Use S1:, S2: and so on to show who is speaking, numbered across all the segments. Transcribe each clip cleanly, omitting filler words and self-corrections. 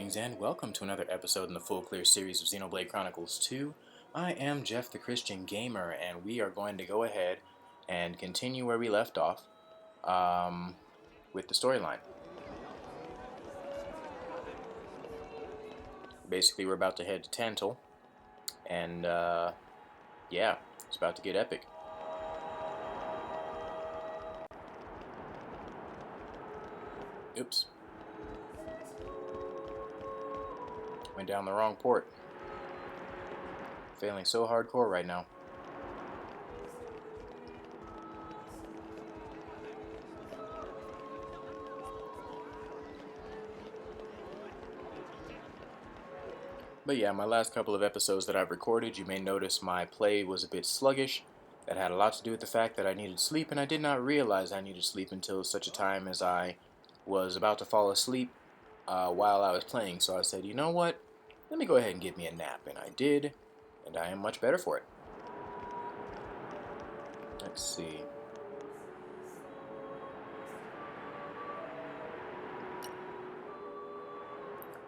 S1: Greetings and welcome to another episode in the full clear series of Xenoblade Chronicles 2. I am Jeff the Christian Gamer, and we are going to go ahead and continue where we left off with the storyline. Basically, we're about to head to Tantal, and yeah, it's about to get epic. Oops. Went down the wrong port. Failing so hardcore right now. But yeah, my last couple of episodes that I've recorded, you may notice my play was a bit sluggish. That had a lot to do with the fact that I needed sleep, and I did not realize I needed sleep until such a time as I was about to fall asleep while I was playing. So I said, you know what? Let me go ahead and get me a nap, and I did, and I am much better for it. Let's see.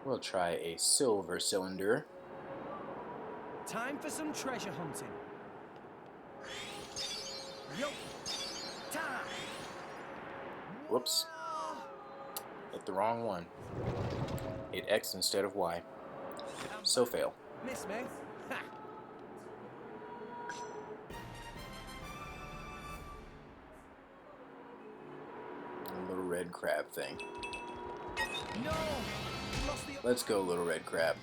S1: We'll try a silver cylinder.
S2: Time for some treasure hunting. Yo. Time.
S1: Whoops. Hit the wrong one. Hit X instead of Y. So fail.
S2: Miss me? Ha.
S1: A little red crab thing.
S2: No. Lost the...
S1: Let's go, little red crab.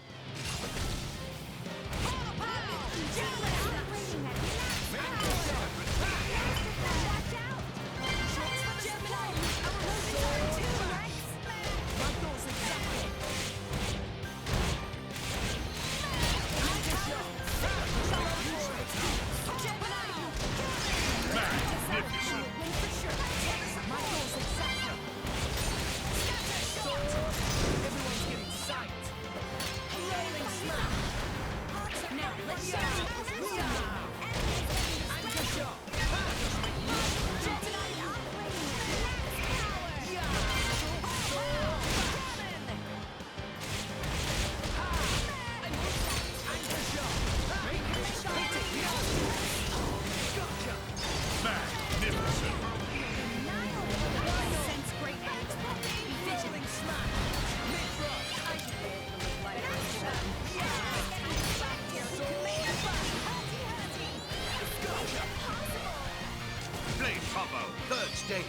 S3: Third stage.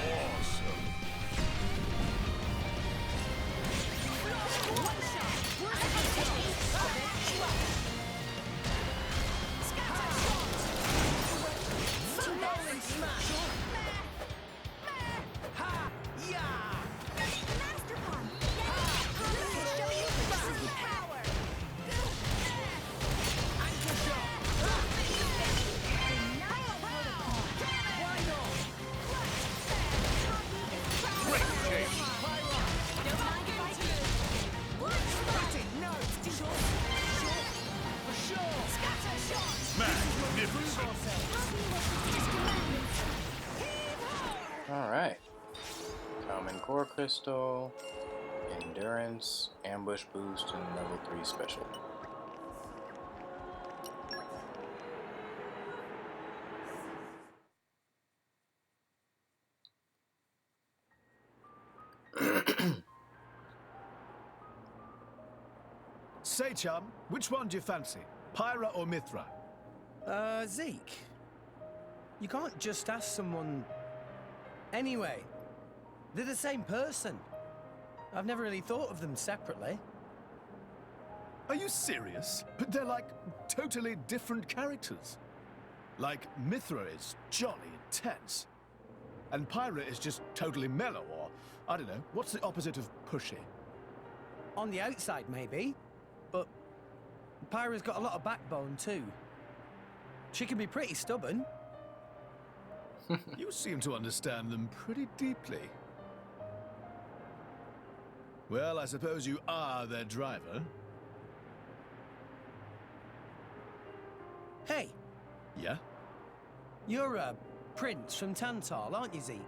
S3: Awesome.
S1: Alright. Common core crystal, endurance, ambush boost, and level 3 special.
S4: Say, chum, which one do you fancy? Pyra or Mithra?
S2: Zeke. You can't just ask someone... Anyway, they're the same person. I've never really thought of them separately.
S4: Are you serious? But they're like totally different characters. Like, Mithra is jolly intense. And Pyra is just totally mellow, or, I don't know, what's the opposite of pushy?
S2: On the outside, maybe. But Pyra's got a lot of backbone, too. She can be pretty stubborn.
S4: You seem to understand them pretty deeply. Well, I suppose you are their driver.
S2: Hey,
S4: Yeah?
S2: you're a prince from Tantal, aren't you, Zeke?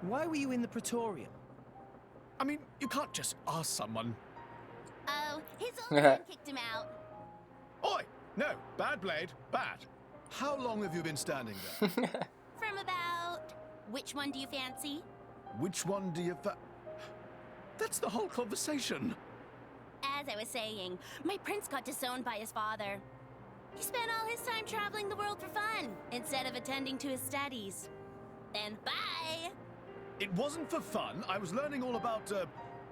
S2: Why were you in the Praetorium?
S4: I mean, you can't just ask someone.
S3: Oh, his old man kicked him out.
S4: Oi! No, bad blade, bad. How long have you been standing there?
S3: From about... Which one do you fancy?
S4: Which one do you That's the whole conversation.
S3: As I was saying, my prince got disowned by his father. He spent all his time traveling the world for fun, instead of attending to his studies. Then bye!
S4: It wasn't for fun. I was learning all about,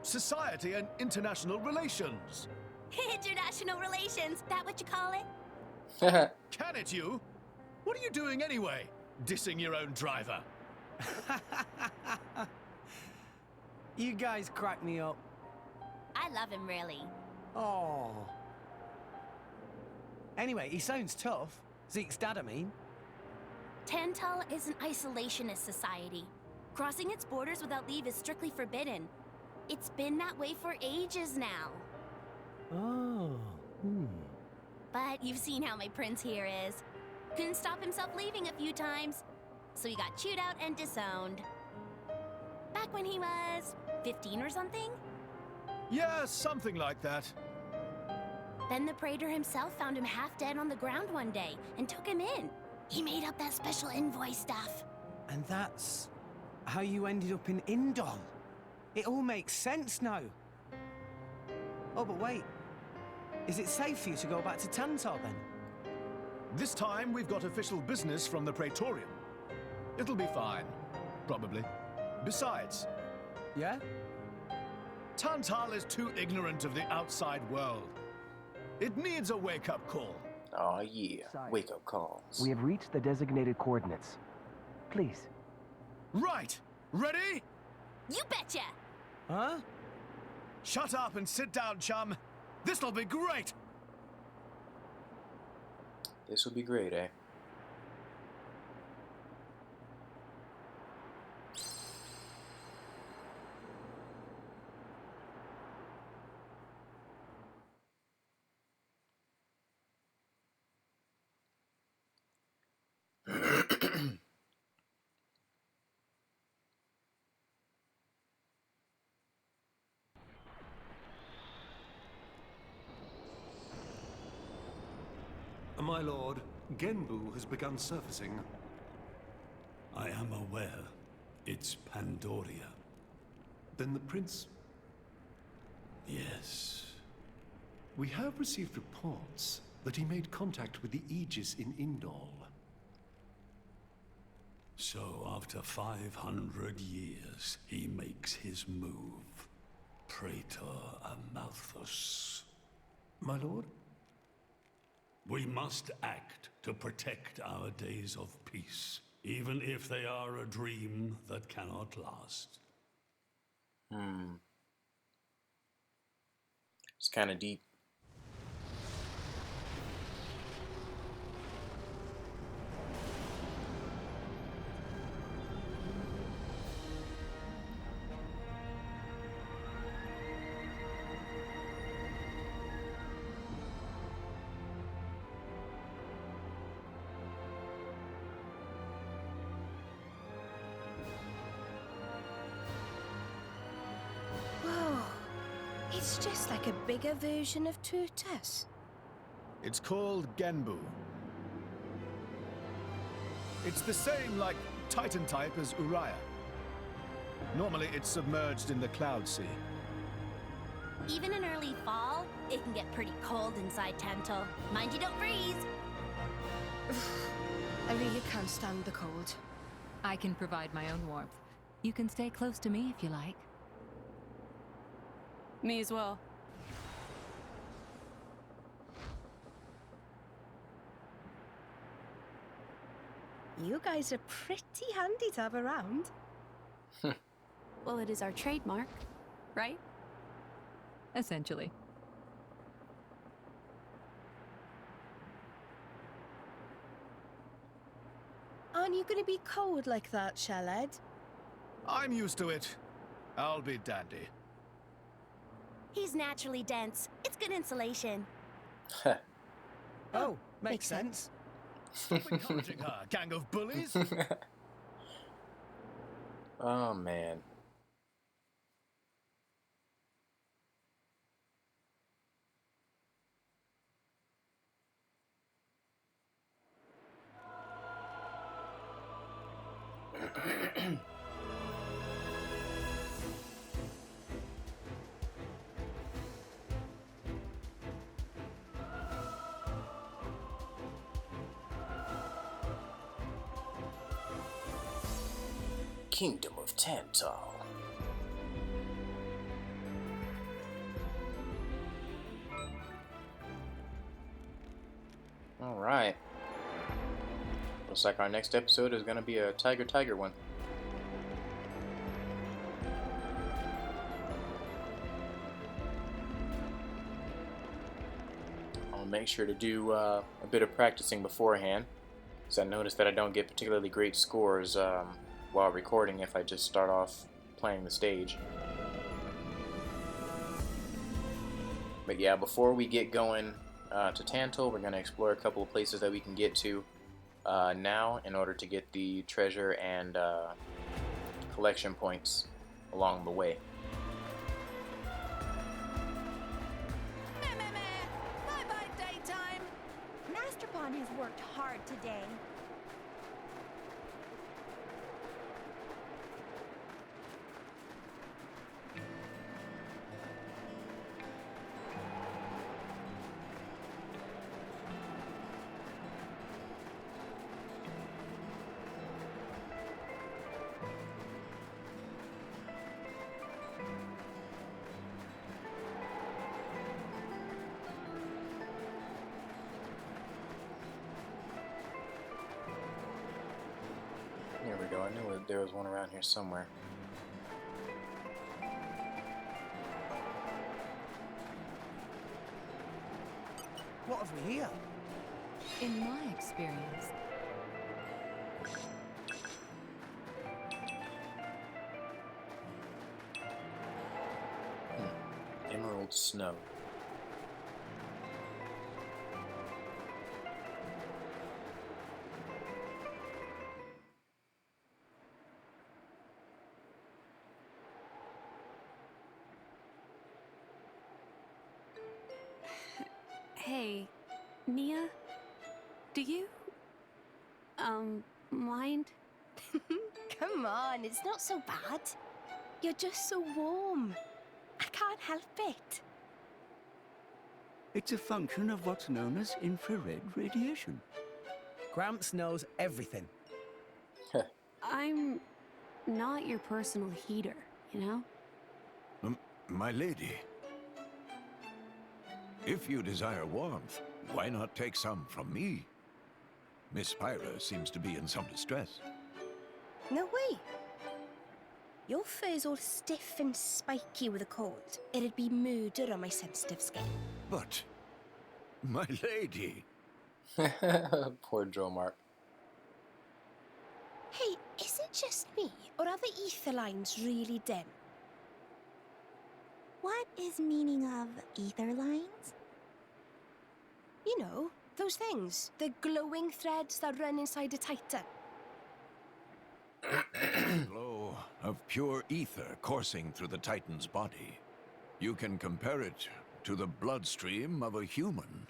S4: society and international relations.
S3: International relations, that what you call it?
S4: Can it, you? What are you doing anyway? Dissing your own driver.
S2: You guys crack me up.
S3: I love him, really.
S2: Oh. Anyway, he sounds tough. Zeke's dad, I mean.
S3: Tantal is an isolationist society. Crossing its borders without leave is strictly forbidden. It's been that way for ages now.
S2: Oh.
S3: But you've seen how my prince here is. Couldn't stop himself leaving a few times, so he got chewed out and disowned. Back when he was 15 or something?
S4: Yeah, something like that.
S3: Then the praetor himself found him half dead on the ground one day and took him in. He made up that special envoy stuff.
S2: And that's how you ended up in Indol. It all makes sense now. Oh, but wait. Is it safe for you to go back to Tantal then?
S4: This time we've got official business from the Praetorium. It'll be fine. Probably. Besides,
S2: Yeah?
S4: Tantal is too ignorant of the outside world. It needs a wake-up call.
S1: Oh yeah, wake up calls.
S5: We have reached the designated coordinates. Please.
S4: Right! Ready?
S3: You betcha!
S2: Huh?
S4: Shut up and sit down, chum. This'll be great!
S1: This will be great, eh?
S6: My lord, Genbu has begun surfacing.
S7: I am aware. It's Pandoria.
S6: Then the prince...
S7: Yes.
S6: We have received reports that he made contact with the Aegis in Indol.
S7: So after 500 years, he makes his move. Praetor Amalthus.
S6: My lord?
S7: We must act to protect our days of peace, even if they are a dream that cannot last.
S1: It's kind of deep.
S8: Whoa. It's just like a bigger version of Turtus.
S4: It's called Genbu. It's the same, like, Titan type as Uriah. Normally, it's submerged in the Cloud Sea.
S3: Even in early fall, it can get pretty cold inside Tantal. Mind you don't freeze!
S8: I really can't stand the cold.
S9: I can provide my own warmth. You can stay close to me if you like.
S10: Me as well.
S8: You guys are pretty handy to have around.
S10: Well, it is our trademark, right?
S9: Essentially.
S8: Aren't you going to be cold like that, Shellhead?
S4: I'm used to it. I'll be dandy.
S3: He's naturally dense. It's good insulation.
S2: Oh, makes sense.
S4: Stop encouraging her, gang of bullies!
S1: Oh man. Kingdom of Tantal. Alright. Looks like our next episode is going to be a tiger one. I'll make sure to do a bit of practicing beforehand, because I noticed that I don't get particularly great scores while recording if I just start off playing the stage. But yeah, before we get going to Tantal, we're going to explore a couple of places that we can get to now in order to get the treasure and collection points along the way.
S3: Bye-bye, daytime.
S8: Master Pawn has worked hard today.
S1: Here we go. I knew there was one around here somewhere.
S2: What have we here?
S9: In my experience,
S1: Emerald snow.
S10: Hey, Nia? Do you... mind?
S8: Come on, it's not so bad. You're just so warm. I can't help it.
S11: It's a function of what's known as infrared radiation.
S2: Gramps knows everything.
S10: I'm not your personal heater, you know?
S11: My lady, if you desire warmth, why not take some from me? Miss Pyra seems to be in some distress.
S8: No way. Your fur's all stiff and spiky with a cold. It'd be murder on my sensitive skin.
S11: But, my lady...
S1: Poor Dromark.
S8: Hey, is it just me, or are the ether lines really dim?
S3: What is meaning of ether lines?
S8: You know, those things. The glowing threads that run inside a titan.
S11: Glow of pure ether coursing through the Titan's body. You can compare it to the bloodstream of a human.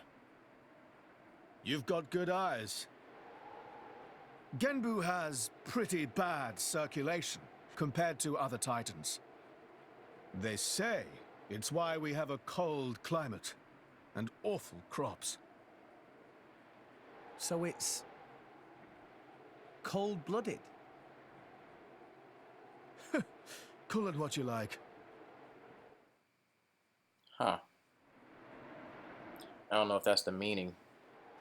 S4: You've got good eyes. Genbu has pretty bad circulation compared to other Titans. They say it's why we have a cold climate and awful crops.
S2: So it's cold-blooded.
S4: Call it what you like.
S1: Huh. I don't know if that's the meaning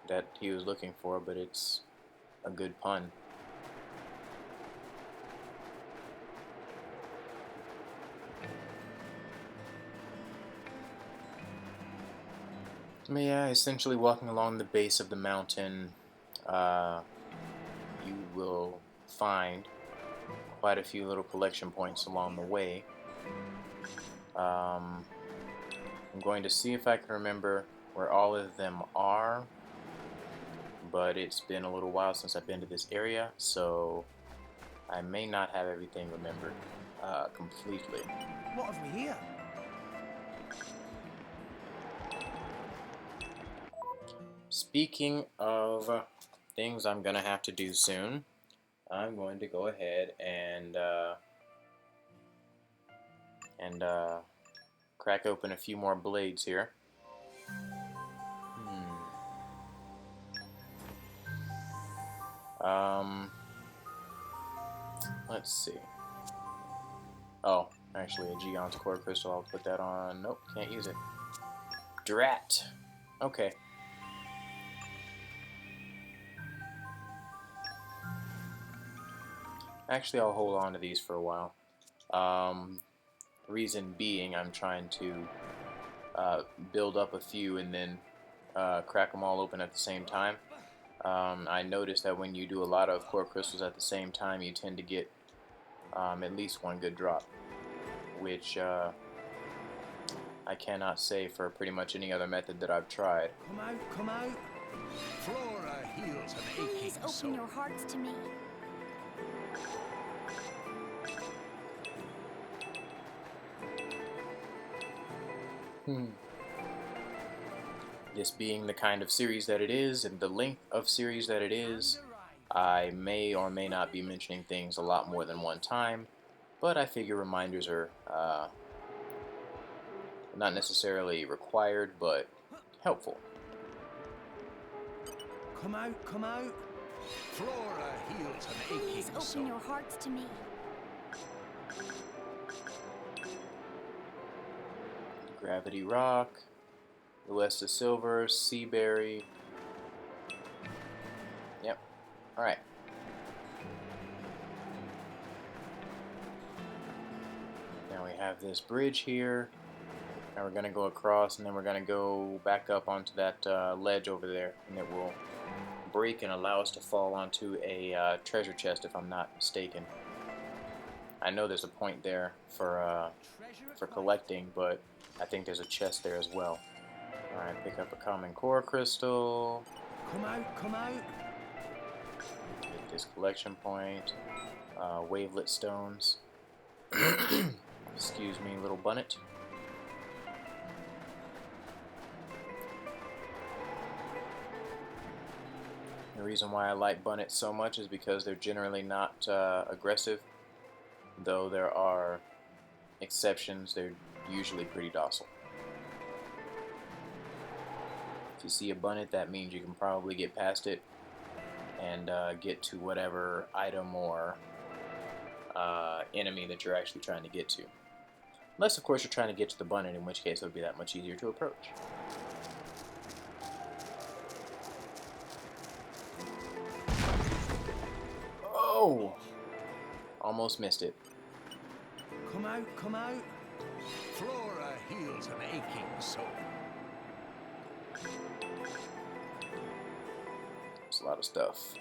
S1: that he was looking for, but it's a good pun. Yeah, essentially walking along the base of the mountain, you will find quite a few little collection points along the way. I'm going to see if I can remember where all of them are, but it's been a little while since I've been to this area, so I may not have everything remembered completely.
S2: What have we here?
S1: Speaking of things I'm gonna have to do soon, I'm going to go ahead and crack open a few more blades here. Let's see. Oh, actually a Geon's core crystal. I'll put that on. Nope, can't use it. Drat. Okay. Actually, I'll hold on to these for a while. Reason being, I'm trying to build up a few and then crack them all open at the same time. I noticed that when you do a lot of core crystals at the same time, you tend to get at least one good drop, which I cannot say for pretty much any other method that I've tried.
S2: Come out, come out.
S11: Flora heals an aching
S3: Please open
S11: soul.
S3: your hearts to me.
S1: This being the kind of series that it is, and the length of series that it is, I may or may not be mentioning things a lot more than one time, but I figure reminders are not necessarily required, but helpful.
S2: Come out, come out.
S11: Flora heals an
S3: Please
S11: aching
S3: open
S11: soul.
S3: your hearts to me.
S1: Gravity Rock, Luesta Silver, Seaberry. Yep. Alright. Now we have this bridge here. Now we're going to go across, and then we're going to go back up onto that ledge over there, and it will break and allow us to fall onto a treasure chest, if I'm not mistaken. I know there's a point there for collecting, but I think there's a chest there as well. Alright, pick up a common core crystal.
S2: Come out, come out.
S1: Get this collection point. Wavelet stones. Excuse me, little bunnet. The reason why I like bunnets so much is because they're generally not aggressive. Though there are exceptions, they're usually pretty docile. If you see a bunnet, that means you can probably get past it and get to whatever item or enemy that you're actually trying to get to. Unless, of course, you're trying to get to the bunnet, in which case it would be that much easier to approach. Oh! Almost missed it.
S2: Come out, come out.
S11: Flora heals an aching soul.
S1: There's a lot of stuff.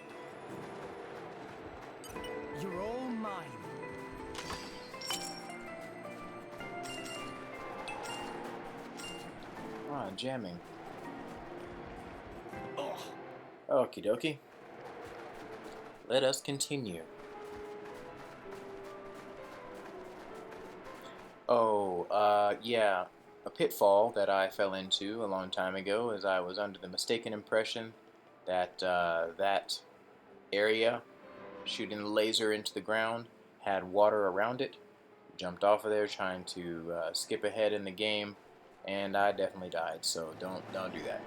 S2: You're all mine.
S1: Ah, jamming. Okie dokie. Let us continue. Oh, yeah. A pitfall that I fell into a long time ago is I was under the mistaken impression that that area shooting the laser into the ground had water around it. Jumped off of there trying to skip ahead in the game, and I definitely died, so don't do that.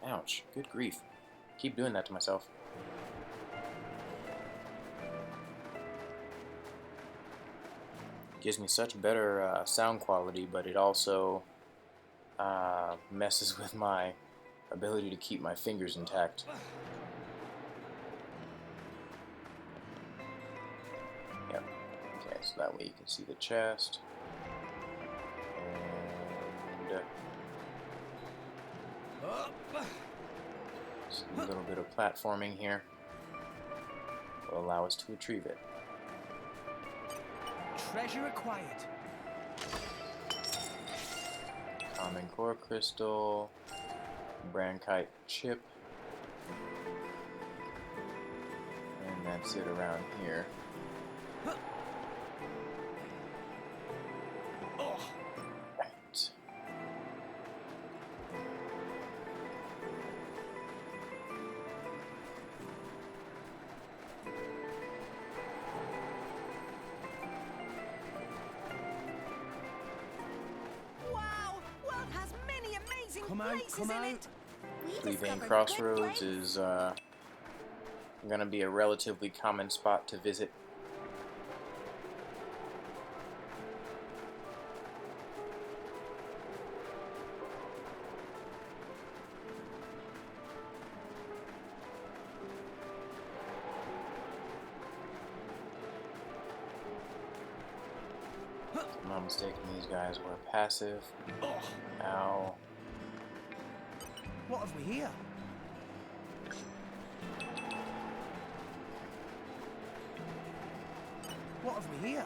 S1: Ouch, good grief. Keep doing that to myself. Gives me such better sound quality, but it also messes with my ability to keep my fingers intact. Yep. Okay, so that way you can see the chest. And just a little bit of platforming here will allow us to retrieve it.
S2: Treasure acquired.
S1: Common core crystal. Brancite chip. And that's it around here. Right.
S2: Wow! World has many amazing places in it.
S1: Three Vein Crossroads is gonna be a relatively common spot to visit. If I'm not mistaken, these guys were passive. Ow.
S2: What have we here? What have we here?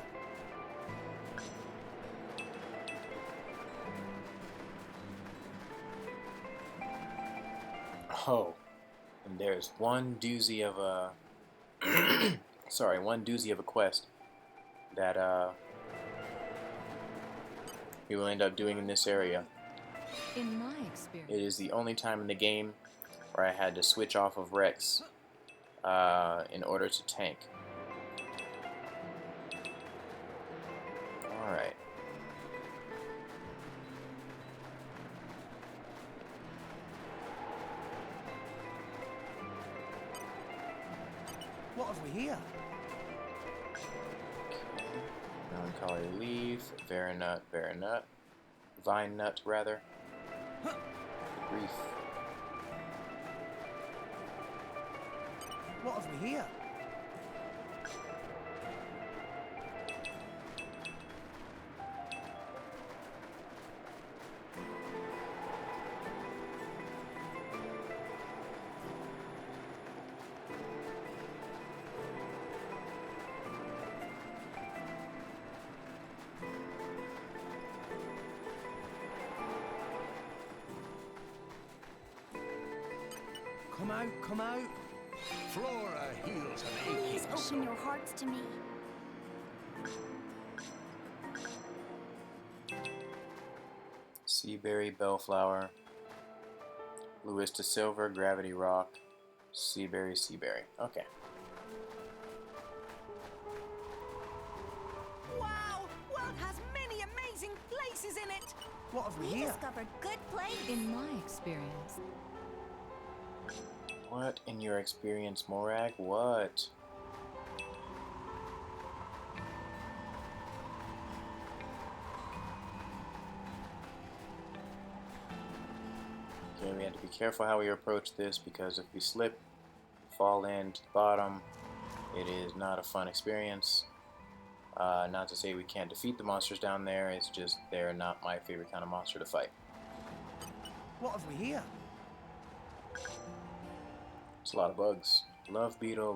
S1: Oh, and there's one doozy of a one doozy of a quest that we will end up doing in this area.
S9: In my experience,
S1: It is the only time in the game where I had to switch off of Rex in order to tank. Alright.
S2: What have we here?
S1: Melancholy leaf, Veranut, Vine nut rather. Grief.
S2: What have we here? Come out, come out.
S11: Flora heals an aching
S3: Please open
S11: soul.
S3: your hearts to me.
S1: Seaberry, Bellflower. Lewis to Silver, Gravity Rock. Seaberry. Okay.
S2: Wow! World has many amazing places in it. What have we
S3: We
S2: here?
S3: discovered good place.
S9: in my experience,
S1: What in your experience, Morag? What? Okay, we have to be careful how we approach this because if we slip, fall in to the bottom, it is not a fun experience. Not to say we can't defeat the monsters down there, it's just they're not my favorite kind of monster to fight.
S2: What have we here?
S1: It's a lot of bugs. Love beetle,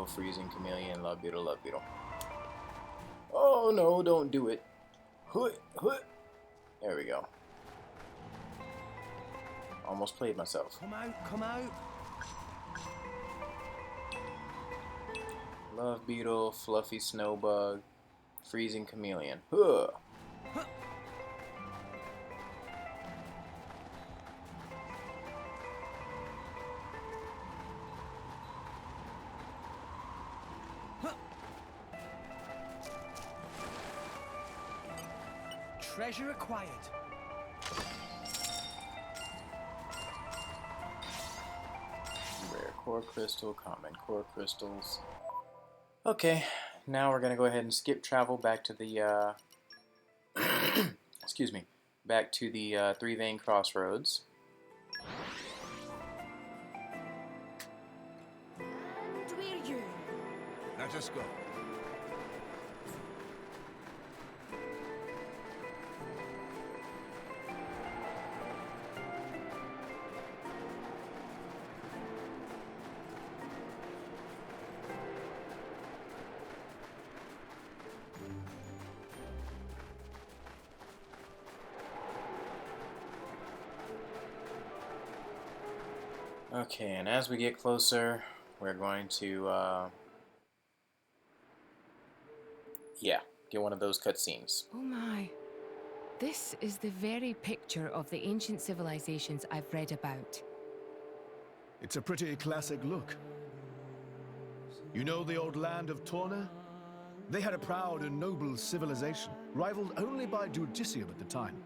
S1: freezing chameleon, love beetle. Oh no, don't do it. Hoot. There we go. Almost played myself.
S2: Come out, come out.
S1: Love beetle, fluffy snow bug, freezing chameleon. Huh.
S2: Treasure acquired.
S1: Rare core crystal, common core crystals. Okay, now we're gonna go ahead and skip travel back to the excuse me, back to the Three Vein Crossroads.
S8: And we're you.
S11: Let us go.
S1: Okay, and as we get closer, we're going to, yeah, get one of those cutscenes.
S12: Oh my. This is the very picture of the ancient civilizations I've read about.
S4: It's a pretty classic look. You know the old land of Torna? They had a proud and noble civilization, rivaled only by Judicium at the time.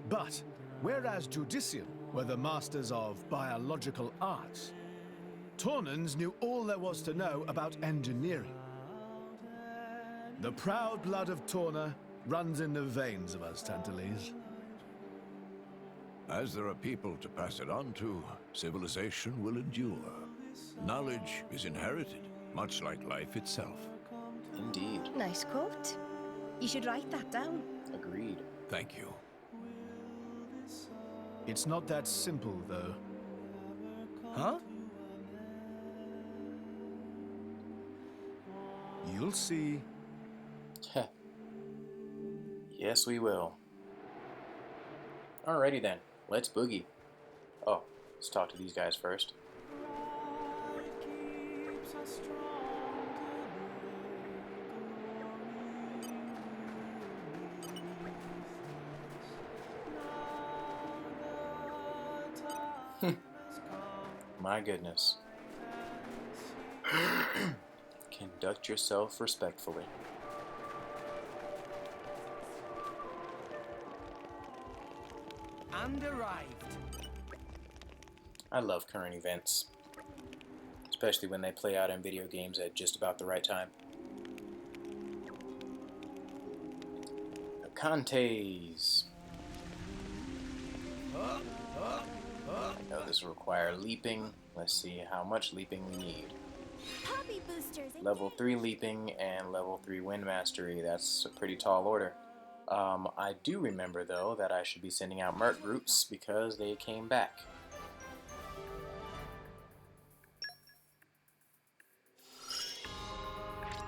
S4: But, whereas Judicium were the masters of biological arts, Tornans knew all there was to know about engineering. The proud blood of Torna runs in the veins of us Tantalese.
S11: As there are people to pass it on to, civilization will endure. Knowledge is inherited, much like life itself.
S1: Indeed.
S8: Nice quote. You should write that down.
S1: Agreed.
S11: Thank you.
S4: It's not that simple, though.
S2: Huh?
S4: You'll see.
S1: Yes, we will. Alrighty then, let's boogie. Oh, let's talk to these guys first. My goodness. Conduct yourself respectfully.
S2: And arrived.
S1: I love current events, especially when they play out in video games at just about the right time. Acantes. I know this will require leaping. Let's see how much leaping we need.
S3: Poppy boosters.
S1: Level 3 leaping and level 3 wind mastery. That's a pretty tall order. I do remember, though, that I should be sending out merc groups because they came back.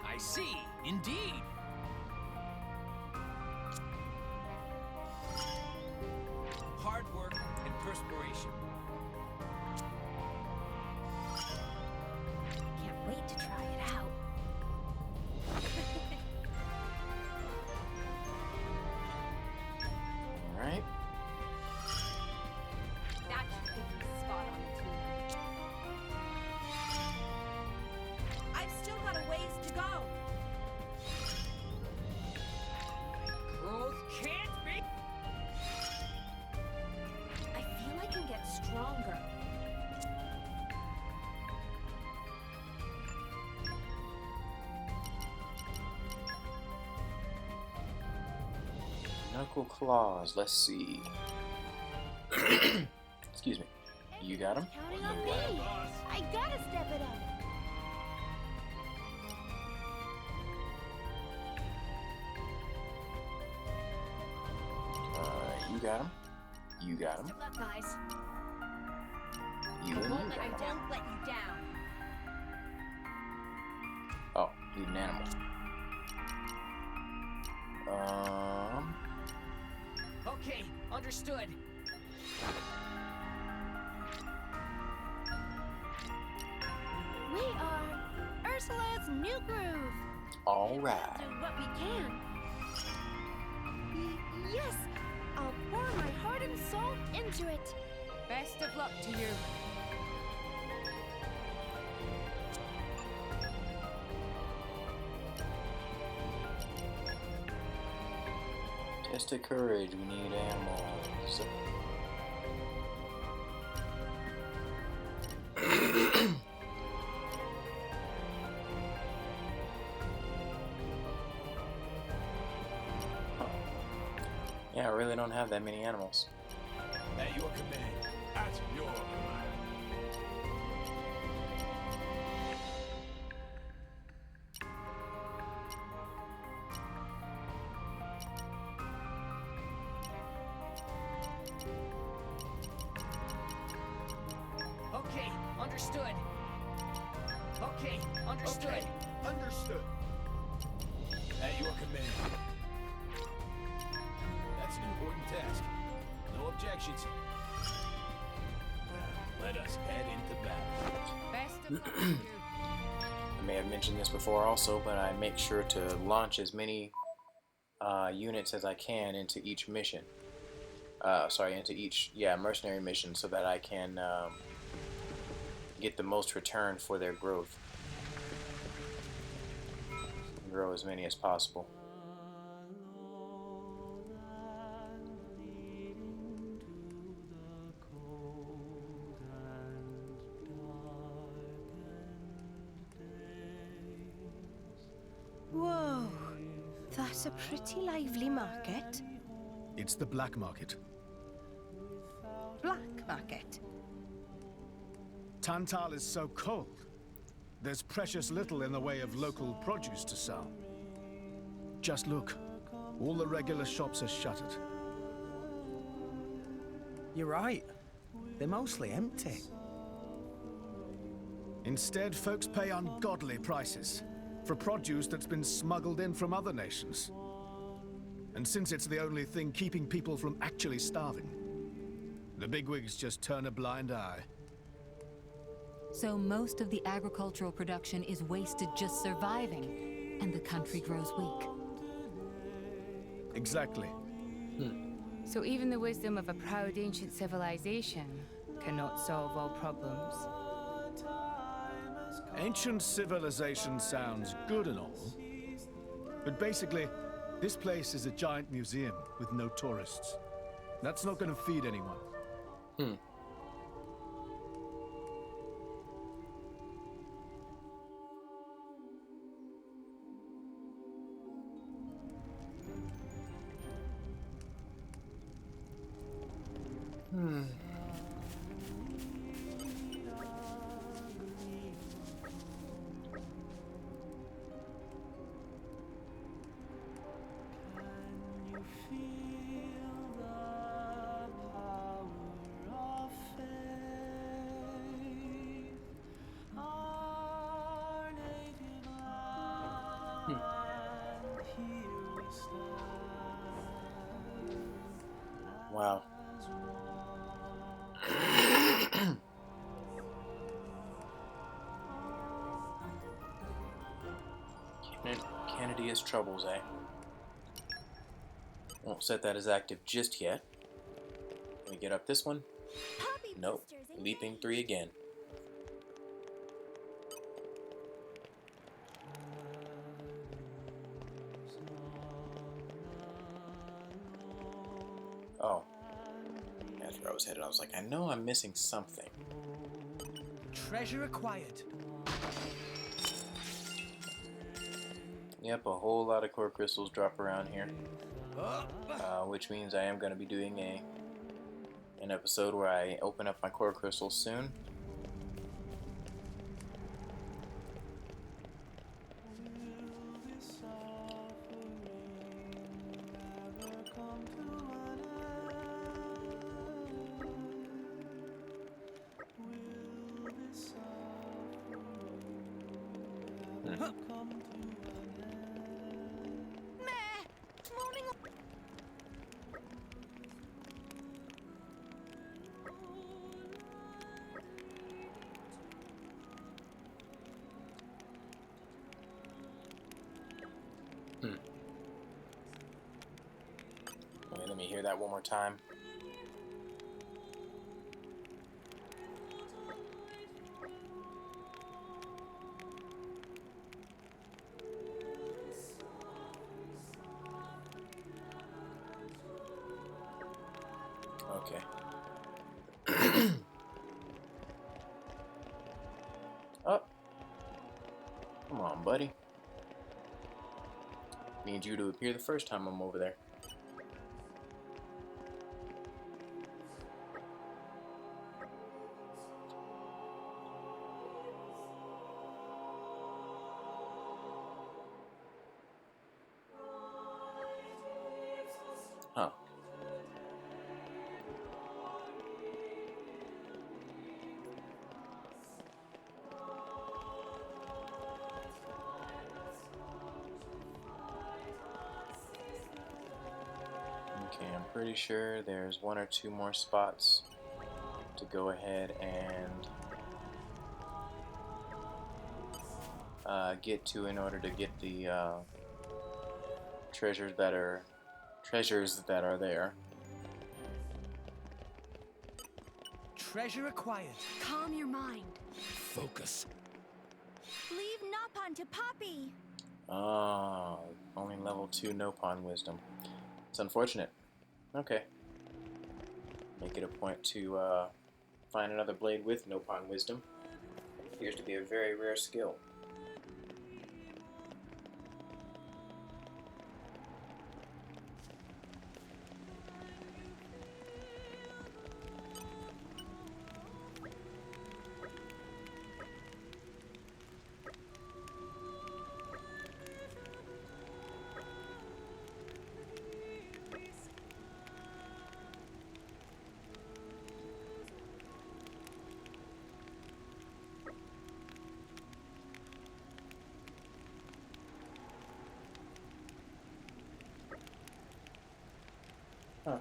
S2: I see, indeed. Hard work and perspiration.
S3: Can't wait to try it out.
S1: Alright.
S10: That should give you a spot on the team.
S8: I've still got a ways to go.
S2: Growth can't be.
S8: I feel I can get stronger.
S1: Knuckle claws, let's see. Excuse me. You got him?
S3: Counting on me. I gotta step it up.
S1: You got him? You got him?
S10: Good luck, guys.
S1: You and you
S10: Won't let
S1: got
S10: you
S1: him.
S10: down. Let you down.
S1: Oh, need an animal.
S2: Okay, understood.
S3: We are Ursula's new groove.
S1: Alright.
S3: Do what we can. Yes, I'll pour my heart and soul into it.
S12: Best of luck to you.
S1: Test of courage, we need animals. Yeah, I really don't have that many animals.
S4: At your command. At your command.
S2: Okay, understood. Okay, understood.
S4: Okay, understood. At your command. That's an important task. No objections. Let us head into battle.
S12: Best of luck to you.
S1: I may have mentioned this before also, but I make sure to launch as many units as I can into each mission. Into each, mercenary mission, so that I can get the most return for their growth. Grow as many as possible.
S8: Whoa, that's a pretty lively market.
S4: It's the black market.
S8: Black market?
S4: Tantal is so cold. There's precious little in the way of local produce to sell. Just look. All the regular shops are shuttered.
S2: You're right. They're mostly empty.
S4: Instead, folks pay ungodly prices for produce that's been smuggled in from other nations. And since it's the only thing keeping people from actually starving, the bigwigs just turn a blind eye.
S9: So most of the agricultural production is wasted just surviving, and the country grows weak.
S4: Exactly.
S12: So even the wisdom of a proud ancient civilization cannot solve all problems.
S4: Ancient civilization sounds good and all, but basically, this place is a giant museum with no tourists. That's not going to feed anyone.
S1: Wow. Canada's troubles, eh? Won't set that as active just yet. Can we get up this one? Nope. Leaping 3 again. Oh. That's where I was headed. I was like, I know I'm missing something.
S2: Treasure acquired.
S1: Yep, a whole lot of core crystals drop around here. Which means I am going to be doing an episode where I open up my core crystals soon. Wait, let me hear that one more time. Okay. Oh. Come on, buddy. Need you to appear the first time I'm over there. Huh. Okay, I'm pretty sure there's 1 or 2 more spots to go ahead and get to in order to get the treasures that are there.
S2: Treasure acquired.
S10: Calm your mind.
S4: Focus.
S3: Leave Napon to Poppy.
S1: Oh, only level 2 Nopon wisdom. It's unfortunate. Okay. Make it a point to find another blade with Nopon wisdom. Appears to be a very rare skill. Huh.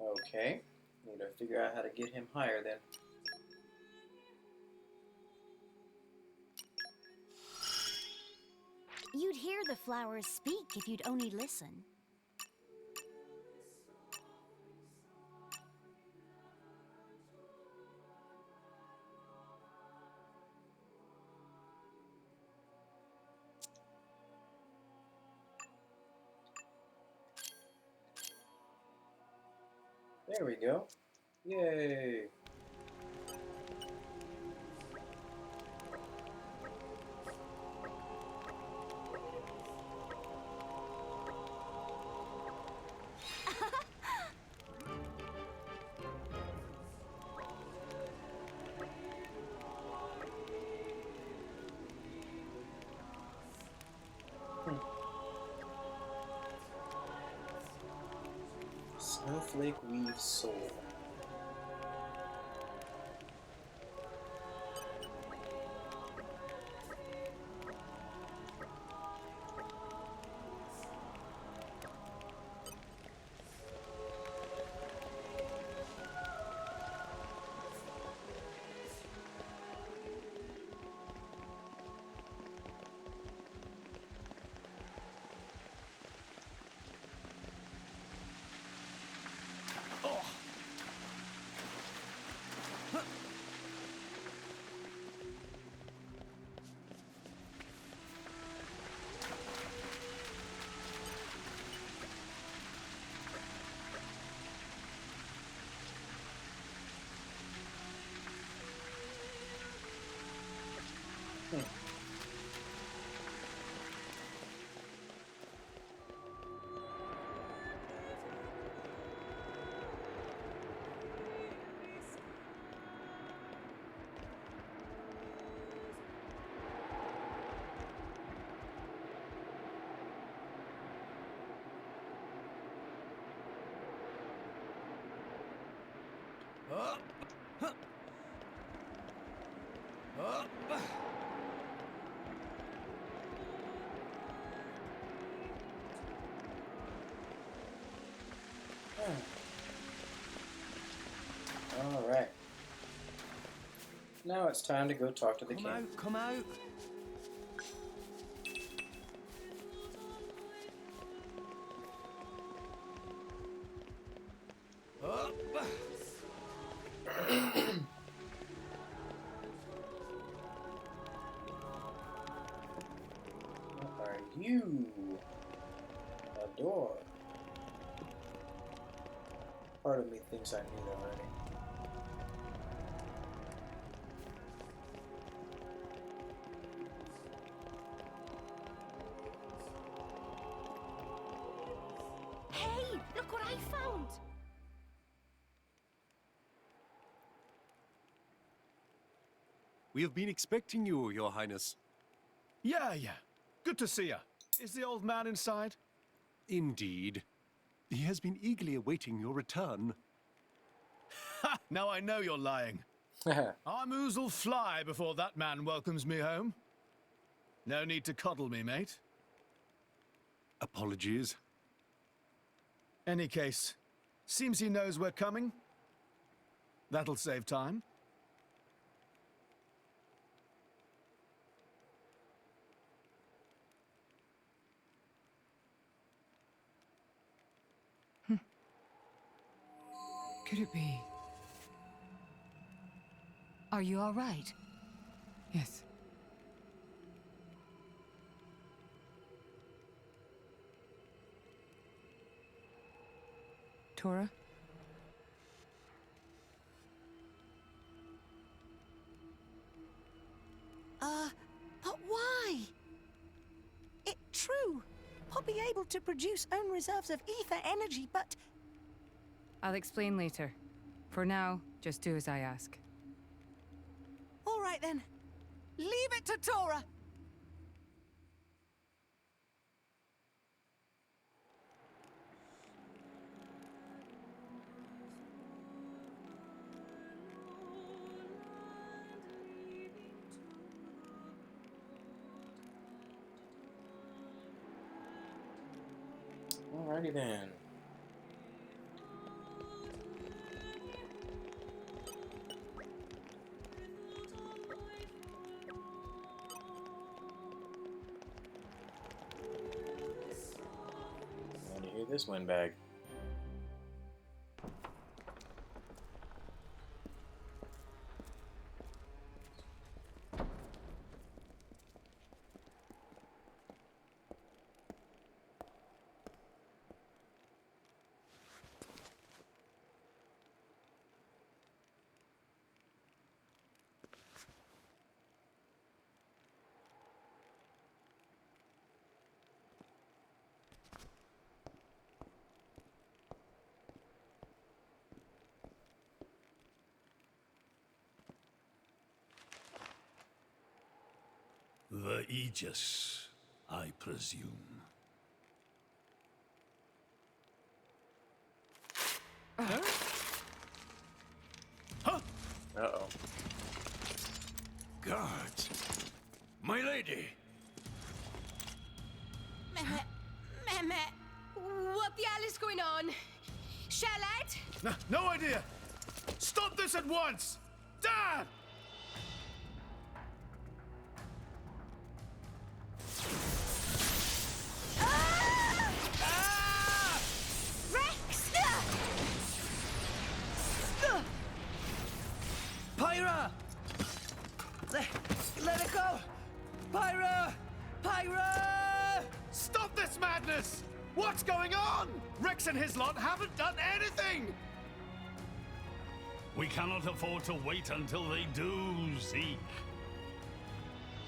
S1: Okay. Need to figure out how to get him higher then.
S3: You'd hear the flowers speak if you'd only listen.
S1: There we go. Yay! Snowflake Weave Soul. Alright. Now it's time to go talk to the king.
S2: Come out.
S1: What are you? A door. Part of me thinks I knew that already.
S3: Hey, look what I found!
S6: We have been expecting you, Your Highness.
S4: Yeah. Good to see you. Is the old man inside?
S6: Indeed. He has been eagerly awaiting your return.
S4: Ha! Now I know you're lying. Our moos'll fly before that man welcomes me home. No need to coddle me, mate.
S6: Apologies.
S4: Any case, seems he knows we're coming. That'll save time.
S12: Could it be?
S9: Are you all right?
S12: Yes. Tora?
S13: But why? It true. I'll be able to produce own reserves of ether energy, but...
S12: I'll explain later. For now, just do as I ask.
S13: All right then. Leave it to Tora.
S1: Alrighty then. Want to hear this windbag?
S7: The Aegis, I presume.
S1: Uh-oh.
S11: Guards! My lady!
S8: Mehmet, what the hell is going on? Charlotte?
S4: No idea! Stop this at once! Dad!
S8: Rex!
S2: Pyra! Let it go! Pyra! Pyra!
S4: Stop this madness! What's going on? Rex and his lot haven't done anything!
S7: We cannot afford to wait until they do, Zeke.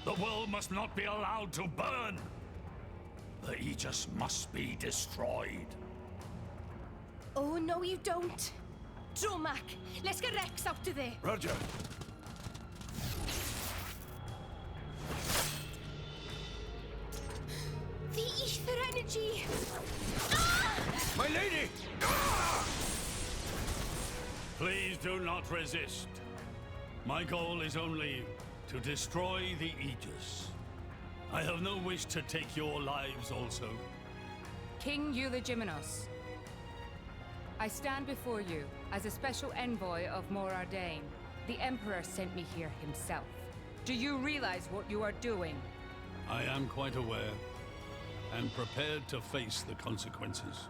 S7: The world must not be allowed to burn. The Aegis must be destroyed.
S8: Oh, no, you don't. Dromac, let's get Rex out of there.
S11: Roger.
S8: The ether energy.
S11: My lady!
S7: Please do not resist. My goal is only to destroy the Aegis. I have no wish to take your lives also.
S12: King Eulogimenos, I stand before you as a special envoy of Morardain. The Emperor sent me here himself. Do you realize what you are doing?
S7: I am quite aware and prepared to face the consequences.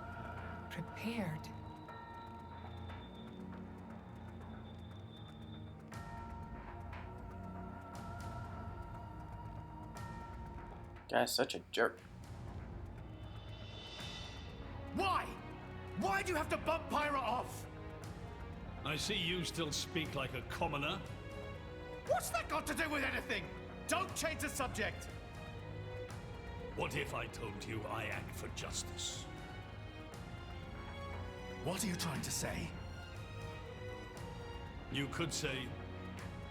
S12: Prepared?
S1: Guy's such a jerk.
S4: Why? Why do you have to bump Pyra off?
S7: I see you still speak like a commoner.
S4: What's that got to do with anything? Don't change the subject.
S7: What if I told you I act for justice?
S4: What are you trying to say?
S7: You could say,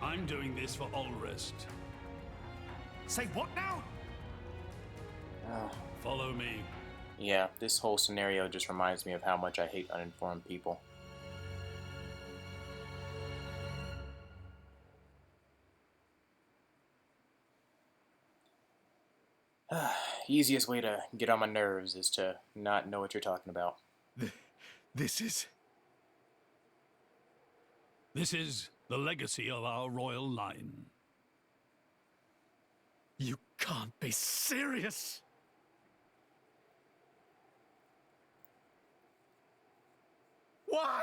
S7: I'm doing this for Ulrest.
S4: Say what now?
S7: Follow me.
S1: Yeah, this whole scenario just reminds me of how much I hate uninformed people. easiest way to get on my nerves is to not know what you're talking about.
S4: This is...
S7: This is the legacy of our royal line.
S4: You can't be serious! Why?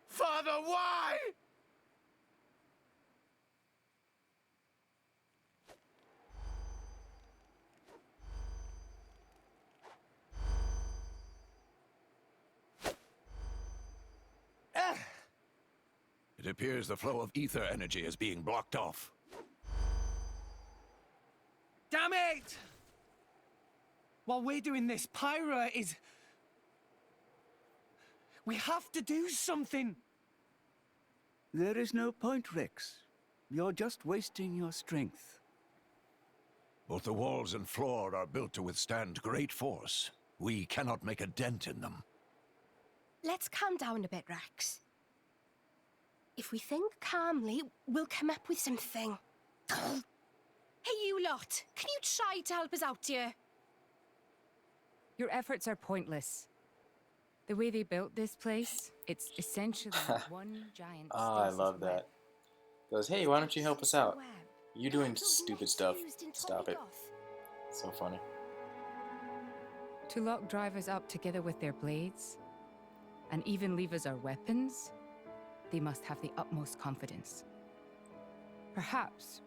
S4: Father, why?
S11: It appears the flow of ether energy is being blocked off.
S2: Damn it! While we're doing this, Pyra is... We have to do something!
S14: There is no point, Rex. You're just wasting your strength.
S11: Both the walls and floor are built to withstand great force. We cannot make a dent in them.
S8: Let's calm down a bit, Rex. If we think calmly, we'll come up with something. Hey, you lot! Can you try to help us out here?
S12: Your efforts are pointless. The way they built this place, it's essentially one giant
S1: I
S12: stasis
S1: love
S12: web.
S1: that. Goes, hey, why don't you help us out? You doing stupid stuff. Stop it. So funny.
S12: To lock drivers up together with their blades, and even leave us our weapons, they must have the utmost confidence. Perhaps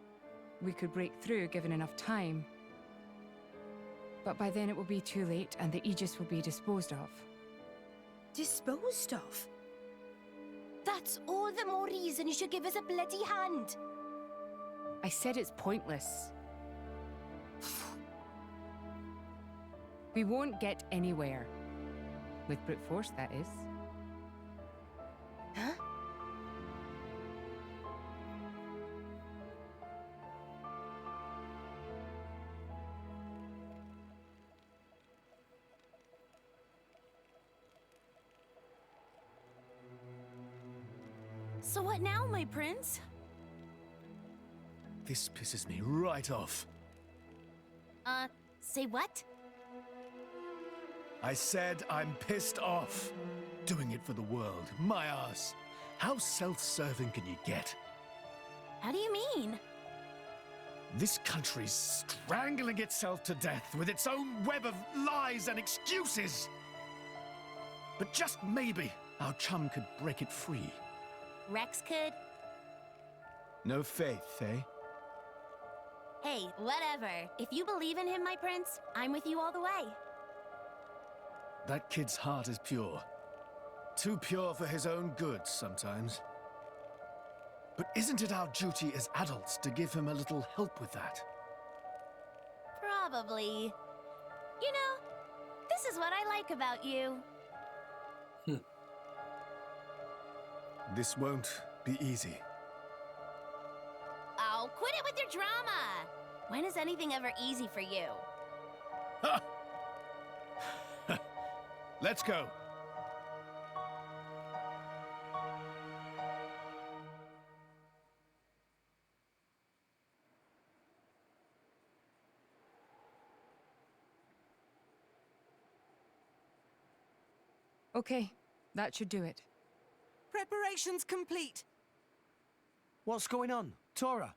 S12: we could break through given enough time, but by then it will be too late and the Aegis will be disposed of.
S8: Disposed of? That's all the more reason you should give us a bloody hand.
S12: I said it's pointless. We won't get anywhere. With brute force, that is.
S8: Huh?
S3: So what now, my prince?
S4: This pisses me right off.
S3: Say what?
S4: I said I'm pissed off. Doing it for the world. My ass. How self-serving can you get?
S3: How do you mean?
S4: This country's strangling itself to death with its own web of lies and excuses. But just maybe our chum could break it free.
S3: Rex could?
S4: No faith, eh?
S3: Hey, whatever. If you believe in him, my prince, I'm with you all the way.
S4: That kid's heart is pure. Too pure for his own good sometimes. But isn't it our duty as adults to give him a little help with that?
S3: Probably. You know, this is what I like about you.
S4: This won't be easy.
S3: Oh, quit it with your drama! When is anything ever easy for you?
S4: Let's go.
S12: Okay, that should do it.
S13: Preparations complete.
S2: What's going on? Tora?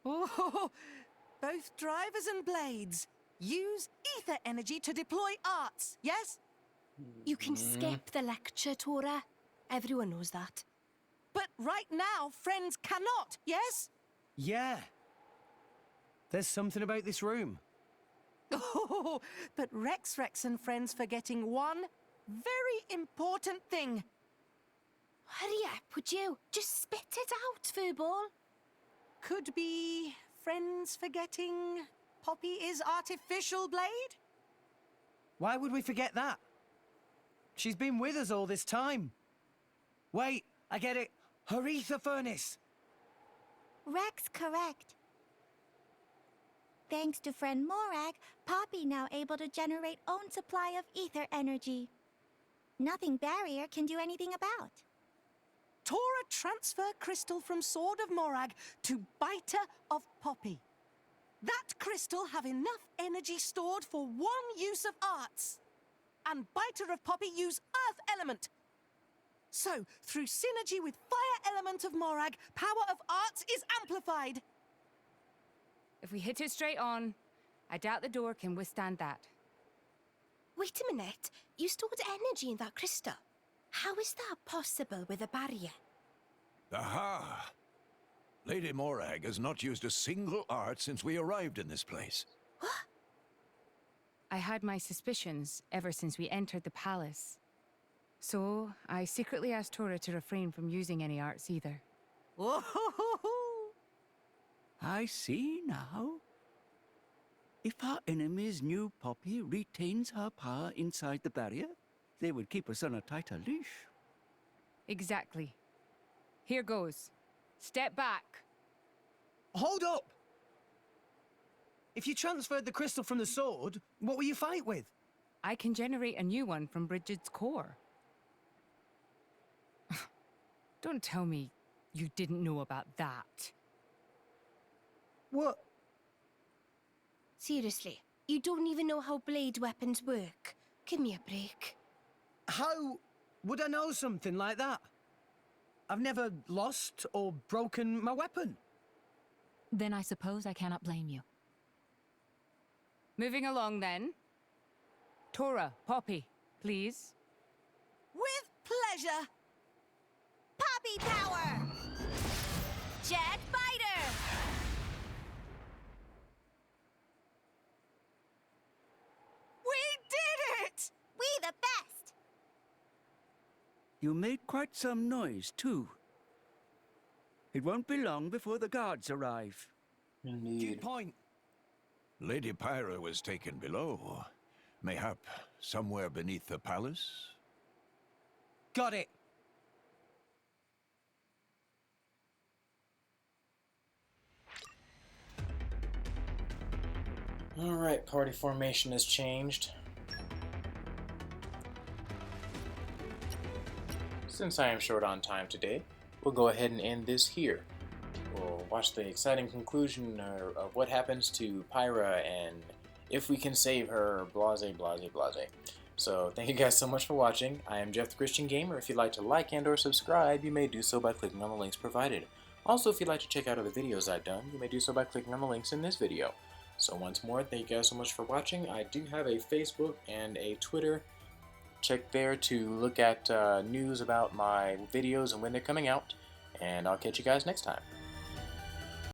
S13: Oh, both drivers and blades. Use ether energy to deploy arts, yes?
S8: You can skip the lecture, Tora. Everyone knows that.
S13: But right now, friends cannot, yes?
S2: Yeah. There's something about this room.
S13: Oh, but Rex and friends forgetting one very important thing.
S8: Hurry up, would you? Just spit it out, Furball.
S13: Could be friends forgetting Poppy is artificial blade?
S2: Why would we forget that? She's been with us all this time. Wait, I get it. Her ether furnace.
S15: Rex correct. Thanks to friend Morag, Poppy now able to generate own supply of ether energy. Nothing barrier can do anything about.
S13: Tora transfer crystal from Sword of Morag to Biter of Poppy. that crystal have enough energy stored for one use of arts. And Biter of Poppy use earth element. So, through synergy with fire element of Morag, power of arts is amplified.
S12: If we hit it straight on, I doubt the door can withstand that.
S8: Wait a minute. You stored energy in that crystal. How is that possible with a barrier?
S11: Aha! Lady Morag has not used a single art since we arrived in this place.
S8: What?
S12: I had my suspicions ever since we entered the palace. So, I secretly asked Tora to refrain from using any arts either.
S14: Whoa! I see now. If our enemies knew Poppy retains her power inside the barrier, they would keep us on a tighter leash.
S12: Exactly. Here goes. Step back.
S2: Hold up! If you transferred the crystal from the sword, what will you fight with?
S12: I can generate a new one from Bridget's core. Don't tell me you didn't know about that.
S2: What?
S8: Seriously, you don't even know how blade weapons work. Give me a break.
S2: How would I know something like that? I've never lost or broken my weapon.
S9: Then I suppose I cannot blame you.
S12: Moving along then. Tora, Poppy, please.
S13: With pleasure.
S15: Poppy power! Jet Biter!
S13: We did it!
S15: We the best!
S14: You made quite some noise, too. It won't be long before the guards arrive.
S1: Indeed.
S2: Good point.
S11: Lady Pyra was taken below. Mayhap somewhere beneath the palace?
S2: Got it.
S1: Alright, party formation has changed. Since I am short on time today, we'll go ahead and end this here. We'll watch the exciting conclusion of what happens to Pyra and if we can save her, blase, blase, blase. So, thank you guys so much for watching. I am Jeff the Christian Gamer. If you'd like to like and or subscribe, you may do so by clicking on the links provided. Also, if you'd like to check out other videos I've done, you may do so by clicking on the links in this video. So once more, thank you guys so much for watching. I do have a Facebook and a Twitter. Check there to look at news about my videos and when they're coming out. And I'll catch you guys next time.